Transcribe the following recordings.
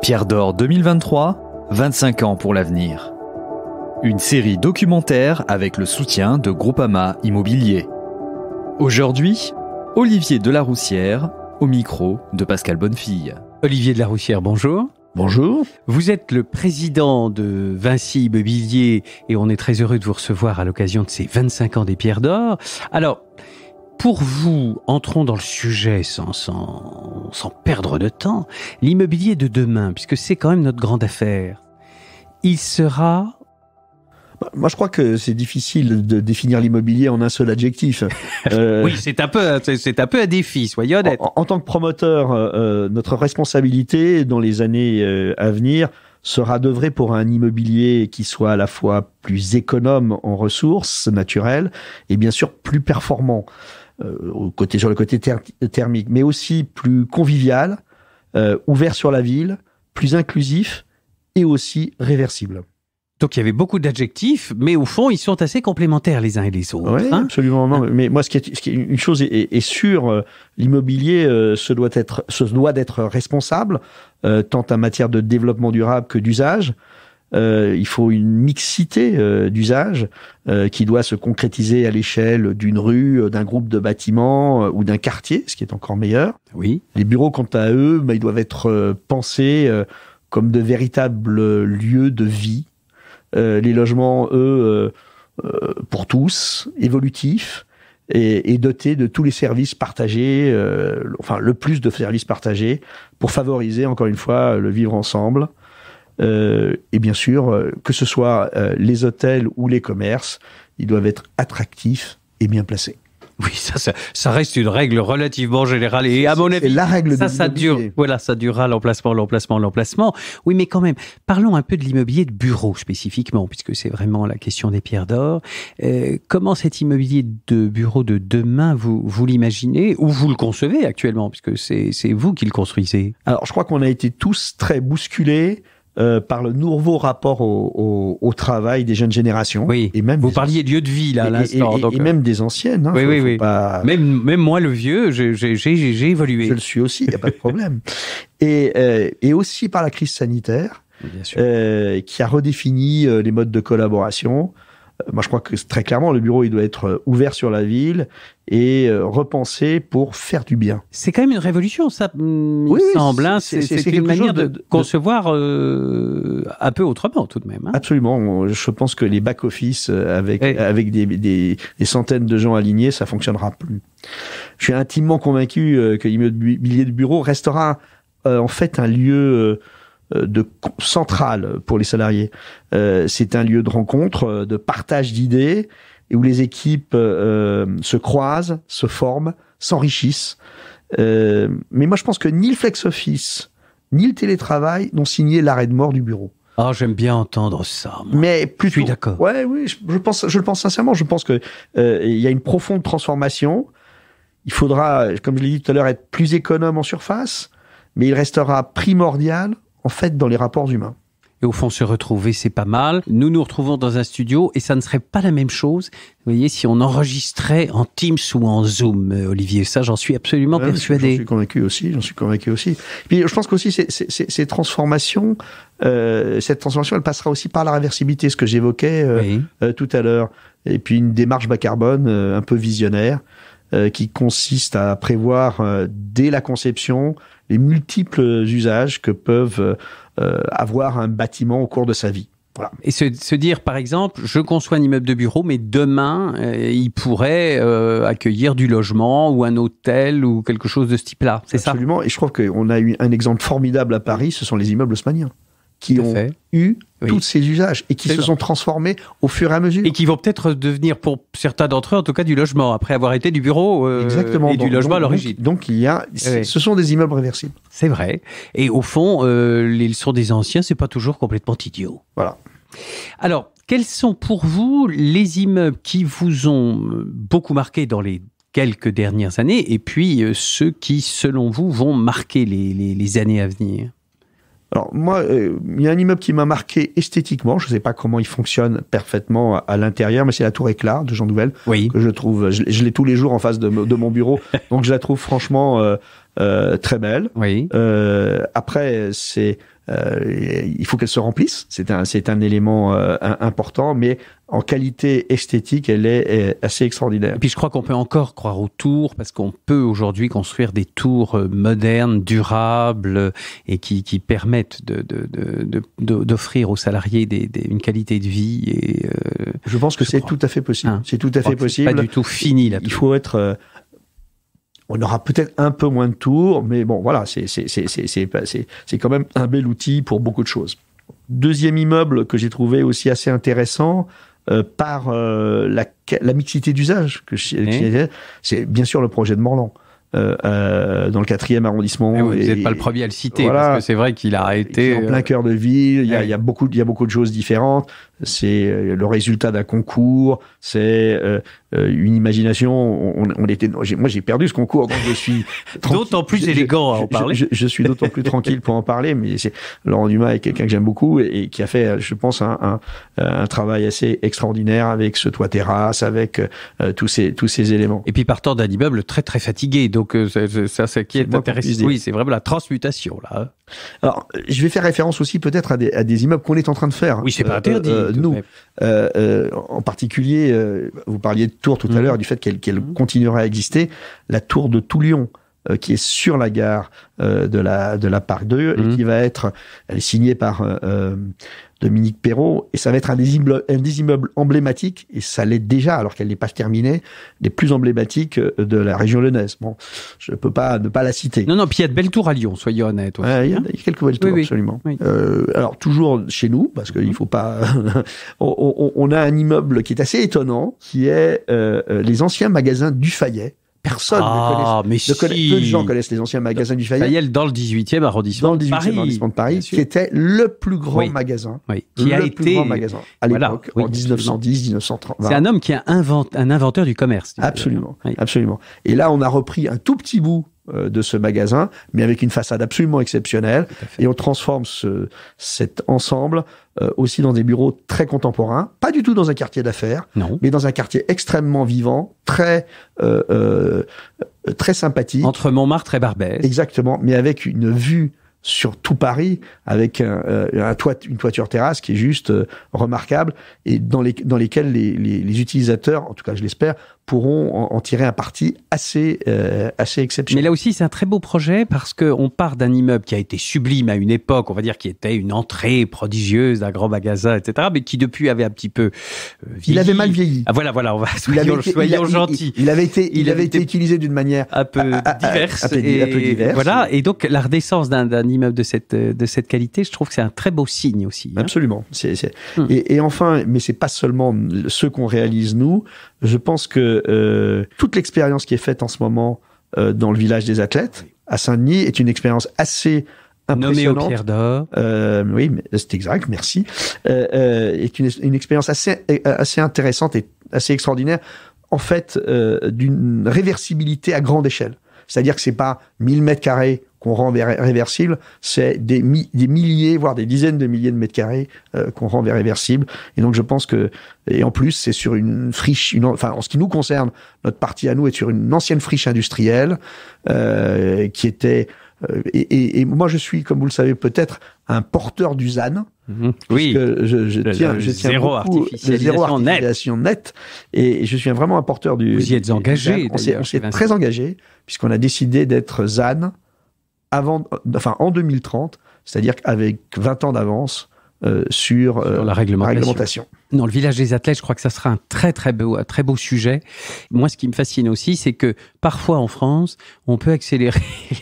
Pierre d'Or 2023, 25 ans pour l'avenir. Une série documentaire avec le soutien de Groupama Immobilier. Aujourd'hui, Olivier Delaroussière, au micro de Pascal Bonnefille. Olivier Delaroussière, bonjour. Bonjour. Vous êtes le président de Vinci Immobilier et on est très heureux de vous recevoir à l'occasion de ces 25 ans des Pierres d'Or. Alors, pour vous, entrons dans le sujet sans perdre de temps. L'immobilier de demain, puisque c'est quand même notre grande affaire, il sera... Moi, je crois que c'est difficile de définir l'immobilier en un seul adjectif. Oui, c'est un peu un défi, soyez honnête. En tant que promoteur, notre responsabilité dans les années à venir sera d'œuvrer pour un immobilier qui soit à la fois plus économe en ressources naturelles et bien sûr plus performant sur le côté thermique, mais aussi plus convivial, ouvert sur la ville, plus inclusif et aussi réversible. Donc il y avait beaucoup d'adjectifs, mais au fond, ils sont assez complémentaires les uns et les autres. Oui, absolument. Non, mais moi, une chose est sûre, l'immobilier se doit d'être responsable, tant en matière de développement durable que d'usage. Il faut une mixité d'usage qui doit se concrétiser à l'échelle d'une rue, d'un groupe de bâtiments ou d'un quartier, ce qui est encore meilleur. Oui. Les bureaux, quant à eux, ils doivent être pensés comme de véritables lieux de vie. Les logements, eux, pour tous, évolutifs et dotés de tous les services partagés, le plus de services partagés pour favoriser, encore une fois, le vivre ensemble. Et bien sûr, que ce soit les hôtels ou les commerces, ils doivent être attractifs et bien placés. Oui, ça reste une règle relativement générale. Et à mon avis, la règle ça dure. Voilà, ça durera l'emplacement. Oui, mais quand même, parlons un peu de l'immobilier de bureau spécifiquement, puisque c'est vraiment la question des Pierres d'Or. Comment cet immobilier de bureau de demain, vous l'imaginez ou vous le concevez actuellement, puisque c'est vous qui le construisez? Alors, je crois qu'on a été tous très bousculés par le nouveau rapport au travail des jeunes générations. Oui. Et même vous parliez de lieu de vie là à l'instant. Et même des anciennes. Hein, oui. Pas... Même moi le vieux, j'ai évolué. Je le suis aussi, il n'y a pas de problème. Et aussi par la crise sanitaire, bien sûr. Qui a redéfini les modes de collaboration. Moi, je crois que très clairement, le bureau, il doit être ouvert sur la ville et repensé pour faire du bien. C'est quand même une révolution, ça, me semble. Hein. C'est une manière de concevoir un peu autrement, tout de même. Hein. Absolument. Je pense que les back-office avec des centaines de gens alignés, ça fonctionnera plus. Je suis intimement convaincu que l'immobilier de bureau restera en fait un lieu... central pour les salariés. C'est un lieu de rencontre, de partage d'idées, et où les équipes se croisent, se forment, s'enrichissent. Mais moi, je pense que ni le flex-office, ni le télétravail n'ont signé l'arrêt de mort du bureau. Ah, j'aime bien entendre ça. Moi. Mais plutôt, je suis d'accord. Oui, je le pense sincèrement. Je pense que il y a une profonde transformation. Il faudra, comme je l'ai dit tout à l'heure, être plus économe en surface, mais il restera primordial en fait, dans les rapports humains. Et au fond, se retrouver, c'est pas mal. Nous nous retrouvons dans un studio et ça ne serait pas la même chose, vous voyez, si on enregistrait en Teams ou en Zoom, Olivier. Ça, j'en suis absolument persuadé. J'en suis convaincu aussi. Puis, je pense qu'aussi, ces transformations, cette transformation, elle passera aussi par la réversibilité, ce que j'évoquais tout à l'heure. Et puis, une démarche bas carbone un peu visionnaire, qui consiste à prévoir dès la conception les multiples usages que peuvent avoir un bâtiment au cours de sa vie. Voilà. Et se dire, par exemple, je conçois un immeuble de bureau, mais demain, il pourrait accueillir du logement ou un hôtel ou quelque chose de ce type-là. C'est ça ? Absolument. Et je trouve qu'on a eu un exemple formidable à Paris, ce sont les immeubles haussmanniens, qui ont eu tous ces usages et qui se sont transformés au fur et à mesure. Et qui vont peut-être devenir, pour certains d'entre eux, en tout cas, du logement, après avoir été du bureau et du logement à l'origine. Donc, ce sont des immeubles réversibles. C'est vrai. Et au fond, les leçons des anciens, c'est pas toujours complètement idiot. Voilà. Alors, quels sont pour vous les immeubles qui vous ont beaucoup marqué dans les quelques dernières années et puis ceux qui, selon vous, vont marquer les années à venir ? Alors moi, il y a un immeuble qui m'a marqué esthétiquement. Je ne sais pas comment il fonctionne parfaitement à l'intérieur, mais c'est la Tour Éclat de Jean Nouvel, que je trouve. Je l'ai tous les jours en face de mon bureau, donc je la trouve franchement très belle. Oui. Après, il faut qu'elle se remplisse. C'est un élément important, mais en qualité esthétique, elle est assez extraordinaire. Et puis je crois qu'on peut encore croire aux tours, parce qu'on peut aujourd'hui construire des tours modernes, durables, et qui permettent d'offrir aux salariés une qualité de vie. Et je pense que c'est tout à fait possible. C'est tout à fait possible. C'est pas du tout fini là. Il faut être. On aura peut-être un peu moins de tours, mais bon, voilà, c'est quand même un bel outil pour beaucoup de choses. Deuxième immeuble que j'ai trouvé aussi assez intéressant par la mixité d'usage, c'est bien sûr le projet de Morland. Dans le 4e arrondissement. Vous n'êtes pas le premier à le citer, voilà, parce que c'est vrai qu'il a été... En plein cœur de ville, il y a beaucoup de choses différentes. C'est le résultat d'un concours, c'est une imagination. Moi, j'ai perdu ce concours, donc je suis d'autant plus élégant à en parler. Je suis d'autant plus tranquille pour en parler, mais Laurent Dumas est quelqu'un que j'aime beaucoup et qui a fait, je pense, un travail assez extraordinaire avec ce toit terrasse, avec tous ces éléments. Et puis partant d'un immeuble très très fatigué, donc ça, c'est qui est intéressant. Oui, c'est vraiment la transmutation là. Alors, je vais faire référence aussi peut-être à des immeubles qu'on est en train de faire. Oui, c'est pas interdit. Nous, en particulier, vous parliez de tour tout à l'heure, du fait qu'elle continuera à exister. La tour de Toulion, qui est sur la gare de la Parc 2, et qui va être, elle est signée par Dominique Perrault, et ça va être un des immeubles emblématiques, et ça l'est déjà, alors qu'elle n'est pas terminée, des plus emblématiques de la région lyonnaise. Bon, je ne peux pas ne pas la citer. Non, puis il y a de belles tours à Lyon, soyons honnêtes. Il y a quelques belles tours, absolument. Oui. Alors, toujours chez nous, parce qu'il ne faut pas... on a un immeuble qui est assez étonnant, qui est les anciens magasins Dufayet. Personne ne connaît. Peu de gens connaissent les anciens magasins Dufayet. Dans le 18e arrondissement de Paris, qui était le plus grand magasin. Oui. Qui a été grand magasin à l'époque, en 1910, 1930. C'est un homme qui est un inventeur du commerce. Absolument, absolument. Et là, on a repris un tout petit bout de ce magasin, mais avec une façade absolument exceptionnelle, et on transforme cet ensemble aussi dans des bureaux très contemporains, pas du tout dans un quartier d'affaires, mais dans un quartier extrêmement vivant, très sympathique. Entre Montmartre et Barbès. Exactement, mais avec une vue sur tout Paris, avec une toiture terrasse qui est juste remarquable, et dans lesquels les utilisateurs, en tout cas je l'espère, pourront en tirer un parti assez exceptionnel. Mais là aussi, c'est un très beau projet parce qu'on part d'un immeuble qui a été sublime à une époque, on va dire, qui était une entrée prodigieuse d'un grand magasin, etc., mais qui depuis avait un petit peu vieilli. Il avait mal vieilli. Ah, voilà, soyons gentils. Il avait été utilisé d'une manière un peu diverse. Un peu diverse. Voilà, et donc la redescence d'un immeuble de cette qualité, je trouve que c'est un très beau signe aussi. Absolument. Et enfin, mais c'est pas seulement ce qu'on réalise nous. Je pense que toute l'expérience qui est faite en ce moment dans le village des athlètes à Saint-Denis est une expérience assez impressionnante. Nommée aux Pierres d'Or. Oui, c'est exact, merci. Est une expérience assez intéressante et assez extraordinaire, en fait, d'une réversibilité à grande échelle. C'est-à-dire que c'est pas 1000 mètres carrés qu'on rend réversible, c'est des milliers, voire des dizaines de milliers de mètres carrés qu'on rend réversible. Et donc je pense que, et en plus c'est sur une friche, enfin en ce qui nous concerne, notre partie à nous est sur une ancienne friche industrielle qui était et moi je suis, comme vous le savez peut-être, un porteur du ZAN. Oui, je tiens zéro artificialisation nette, et je suis vraiment un porteur du. Vous y êtes engagé. On s'est très engagé, puisqu'on a décidé d'être ZAN en 2030, c'est-à-dire qu'avec 20 ans d'avance sur la réglementation. Dans le village des athlètes, je crois que ça sera un très beau sujet. Moi, ce qui me fascine aussi, c'est que parfois en France, on peut accélérer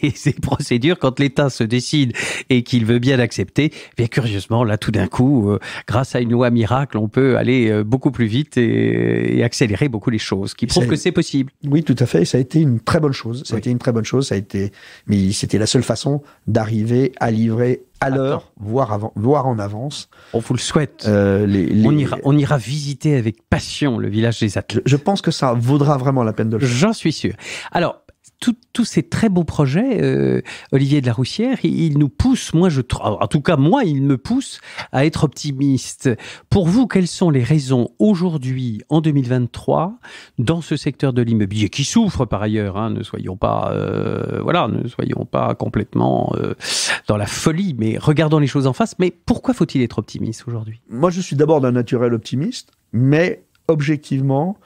les procédures quand l'État se décide et qu'il veut bien accepter. Bien curieusement, là, tout d'un coup, grâce à une loi miracle, on peut aller beaucoup plus vite et accélérer beaucoup les choses, qui prouve que c'est possible. Oui, tout à fait. Ça a été une très bonne chose. Mais c'était la seule façon d'arriver à livrer à l'heure, voire en avance. On vous le souhaite. On ira visiter avec passion le village des athlètes. Je pense que ça vaudra vraiment la peine de le faire. J'en suis sûr. Alors, tous ces très beaux projets, Olivier de la Roussière, il nous pousse, en tout cas moi, il me pousse à être optimiste. Pour vous, quelles sont les raisons aujourd'hui, en 2023, dans ce secteur de l'immobilier qui souffre par ailleurs, hein, ne soyons pas complètement dans la folie, mais regardons les choses en face. Mais pourquoi faut-il être optimiste aujourd'hui? Moi, je suis d'abord d'un naturel optimiste, mais objectivement,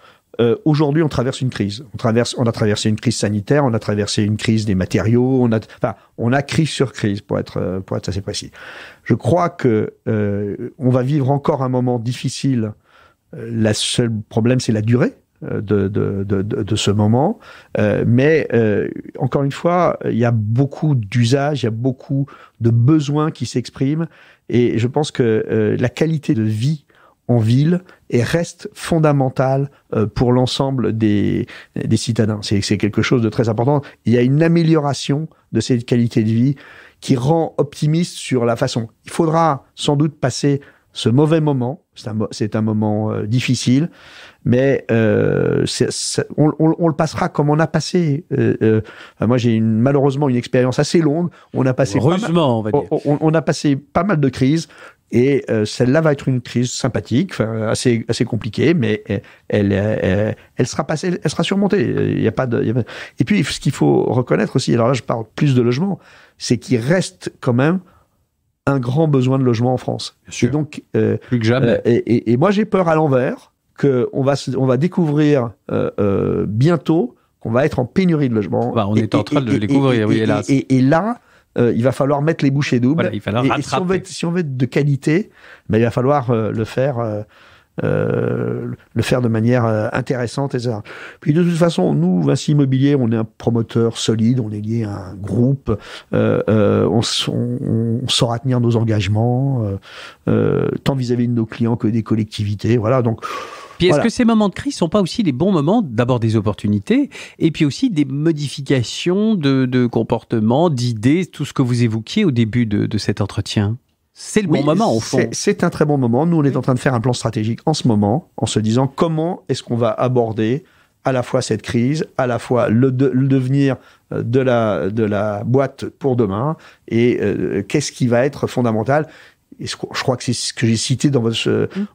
aujourd'hui, on traverse une crise. On a traversé une crise sanitaire, on a traversé une crise des matériaux, on a crise sur crise, pour être assez précis. Je crois que on va vivre encore un moment difficile. Le seul problème, c'est la durée de ce moment. Mais encore une fois, il y a beaucoup d'usages, il y a beaucoup de besoins qui s'expriment, et je pense que la qualité de vie en ville et reste fondamentale pour l'ensemble des citadins. C'est quelque chose de très important. Il y a une amélioration de cette qualité de vie qui rend optimiste sur la façon. Il faudra sans doute passer ce mauvais moment. C'est un moment difficile, mais on le passera comme on a passé. Moi, j'ai malheureusement une expérience assez longue. On a passé on a passé pas mal de crises. Et celle-là va être une crise sympathique, assez compliquée, mais elle sera passée, elle sera surmontée. Et puis, ce qu'il faut reconnaître aussi, alors là, je parle plus de logement, c'est qu'il reste quand même un grand besoin de logement en France. Bien sûr. Et donc, plus que jamais. Et moi, j'ai peur à l'envers qu'on va découvrir bientôt qu'on va être en pénurie de logement. On est en train de le découvrir, oui, hélas. Et là, il va falloir mettre les bouchées doubles. Voilà, il va falloir rattraper. Et si on veut être de qualité, il va falloir le faire de manière intéressante, etc. Puis de toute façon, nous, Vinci Immobilier, on est un promoteur solide, on est lié à un groupe, on saura tenir nos engagements, tant vis-à-vis de nos clients que des collectivités. Voilà, donc. Puis est-ce que ces moments de crise sont pas aussi les bons moments, d'abord des opportunités, et puis aussi des modifications de comportement, d'idées, tout ce que vous évoquiez au début de cet entretien? C'est le bon moment, au fond. C'est un très bon moment. Nous, on est en train de faire un plan stratégique en ce moment, en se disant comment est-ce qu'on va aborder à la fois cette crise, à la fois le devenir de la boîte pour demain, et qu'est-ce qui va être fondamental. Et je crois que c'est ce que j'ai cité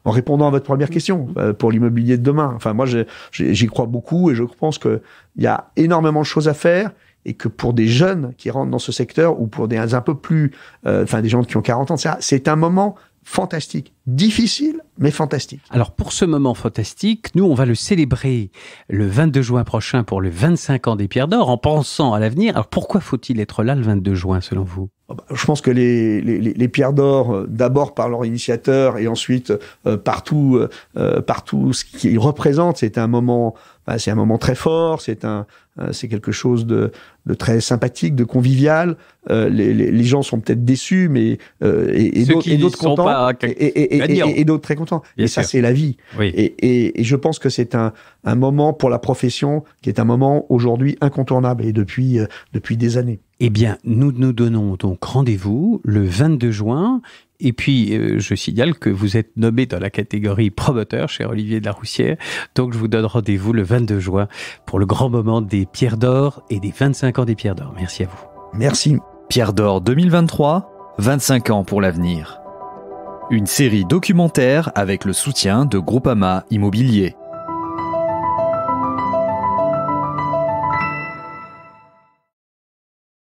en répondant à votre première question pour l'immobilier de demain. Enfin, moi, j'y crois beaucoup, et je pense qu'il y a énormément de choses à faire, et que pour des jeunes qui rentrent dans ce secteur, ou pour des un peu plus, des gens qui ont 40 ans, etc., c'est un moment fantastique, difficile, mais fantastique. Alors, pour ce moment fantastique, nous, on va le célébrer le 22 juin prochain pour le 25 ans des Pierres d'Or, en pensant à l'avenir. Alors, pourquoi faut-il être là le 22 juin, selon vous? Je pense que les Pierres d'Or, d'abord par leur initiateur, et ensuite par tout ce qu'ils représentent, c'est un moment très fort, c'est quelque chose de très sympathique, de convivial. Les gens sont peut-être déçus, mais et d'autres contents, et d'autres très contents. Bien et sûr. Ça, c'est la vie. Oui. Et je pense que c'est un moment pour la profession qui est un moment aujourd'hui incontournable, et depuis des années. Eh bien, nous nous donnons donc rendez-vous le 22 juin. Et puis, je signale que vous êtes nommé dans la catégorie promoteur, cher Olivier de la Roussière. Donc, je vous donne rendez-vous le 22 juin pour le grand moment des Pierres d'Or et des 25 ans des Pierres d'Or. Merci à vous. Merci. Pierres d'Or 2023, 25 ans pour l'avenir. Une série documentaire avec le soutien de Groupama Immobilier.